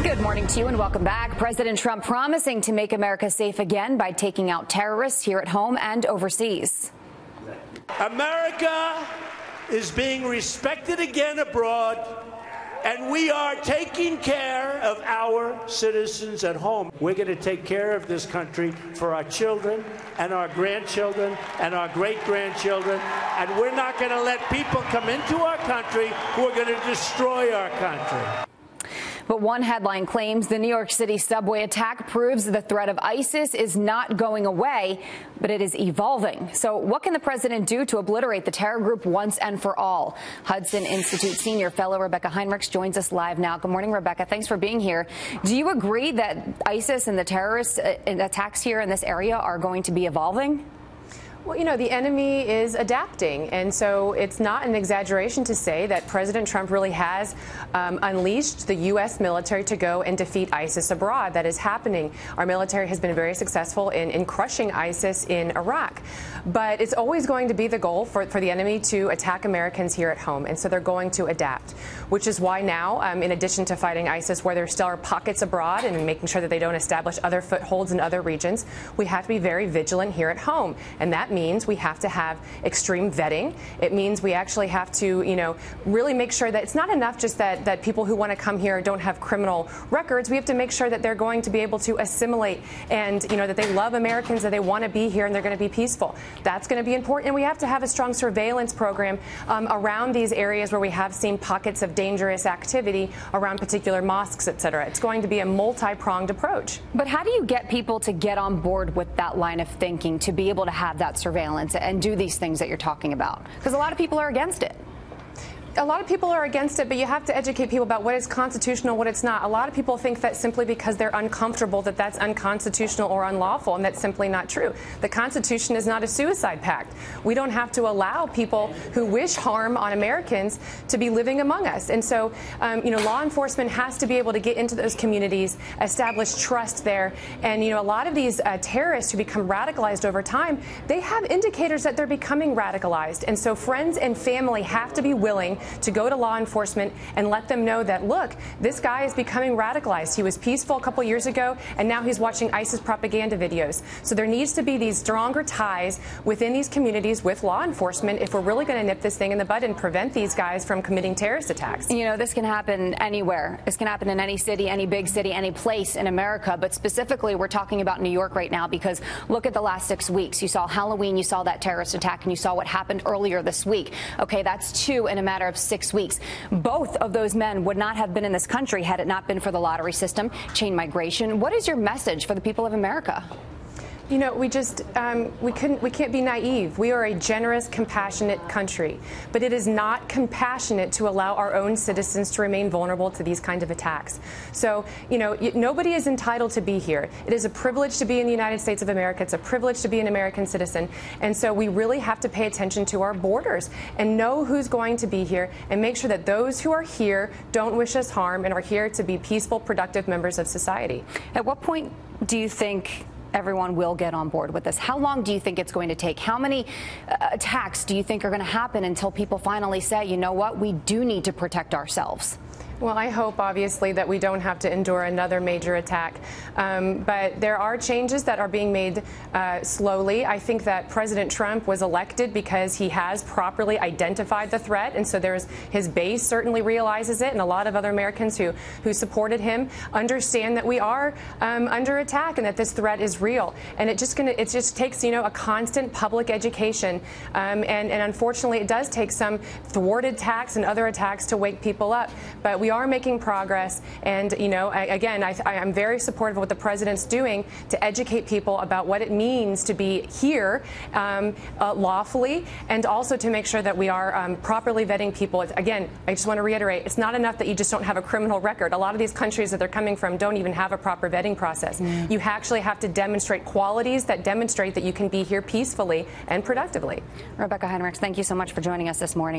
Good morning to you and welcome back. President Trump promising to make America safe again by taking out terrorists here at home and overseas. America is being respected again abroad, and we are taking care of our citizens at home. We're going to take care of this country for our children and our grandchildren and our great-grandchildren, and we're not going to let people come into our country who are going to destroy our country. But one headline claims the New York City subway attack proves the threat of ISIS is not going away, but it is evolving. So what can the president do to obliterate the terror group once and for all? Hudson Institute senior fellow Rebecca Heinrichs joins us live now. Good morning, Rebecca. Thanks for being here. Do you agree that ISIS and the terrorist attacks here in this area are going to be evolving? Well, you know, the enemy is adapting, and so it's not an exaggeration to say that President Trump really has unleashed the U.S. military to go and defeat ISIS abroad. That is happening. Our military has been very successful in crushing ISIS in Iraq. But it's always going to be the goal for the enemy to attack Americans here at home, and so they're going to adapt, which is why now, in addition to fighting ISIS, where there still are pockets abroad and making sure that they don't establish other footholds in other regions, we have to be very vigilant here at home, and that means we have to have extreme vetting. It means we actually have to, really make sure that it's not enough just that people who want to come here don't have criminal records. We have to make sure that they're going to be able to assimilate and, that they love Americans, that they want to be here, and they're going to be peaceful. That's going to be important. And we have to have a strong surveillance program around these areas where we have seen pockets of dangerous activity around particular mosques, et cetera. It's going to be a multi-pronged approach. But how do you get people to get on board with that line of thinking, to be able to have that surveillance and do these things that you're talking about? Because a lot of people are against it. A lot of people are against it, but you have to educate people about what is constitutional, what it's not. A lot of people think that simply because they're uncomfortable that that's unconstitutional or unlawful, and that's simply not true. The Constitution is not a suicide pact. We don't have to allow people who wish harm on Americans to be living among us. And so, law enforcement has to be able to get into those communities, establish trust there. And, a lot of these terrorists who become radicalized over time, they have indicators that they're becoming radicalized. And so friends and family have to be willing to go to law enforcement and let them know that, look, this guy is becoming radicalized. He was peaceful a couple years ago, and now he's watching ISIS propaganda videos. So there needs to be these stronger ties within these communities with law enforcement if we're really going to nip this thing in the bud and prevent these guys from committing terrorist attacks. This can happen anywhere. This can happen in any city, any big city, any place in America. But specifically, we're talking about New York right now because look at the last 6 weeks. You saw Halloween, you saw that terrorist attack, and you saw what happened earlier this week. Okay, that's 2 in a matter of 6 weeks. Both of those men would not have been in this country had it not been for the lottery system, chain migration. What is your message for the people of America? We can't be naive. We are a generous, compassionate country, but it is not compassionate to allow our own citizens to remain vulnerable to these kinds of attacks. So, nobody is entitled to be here. It is a privilege to be in the United States of America. It's a privilege to be an American citizen. And so we really have to pay attention to our borders and know who's going to be here and make sure that those who are here don't wish us harm and are here to be peaceful, productive members of society. At what point do you think everyone will get on board with this? How long do you think it's going to take? How many attacks do you think are going to happen until people finally say, you know what, we do need to protect ourselves? Well, I hope, obviously, that we don't have to endure another major attack. But there are changes that are being made slowly. I think that President Trump was elected because he has properly identified the threat. And so his base certainly realizes it. And a lot of other Americans who supported him understand that we are under attack and that this threat is real. And it just takes, a constant public education. And unfortunately, it does take some thwarted attacks and other attacks to wake people up. But we are making progress, and again, I'm very supportive of what the president's doing to educate people about what it means to be here lawfully, and also to make sure that we are properly vetting people. Again, I just want to reiterate, it's not enough that you just don't have a criminal record. A lot of these countries that they're coming from don't even have a proper vetting process. You actually have to demonstrate qualities that demonstrate that you can be here peacefully and productively. Rebecca Heinrich, thank you so much for joining us this morning.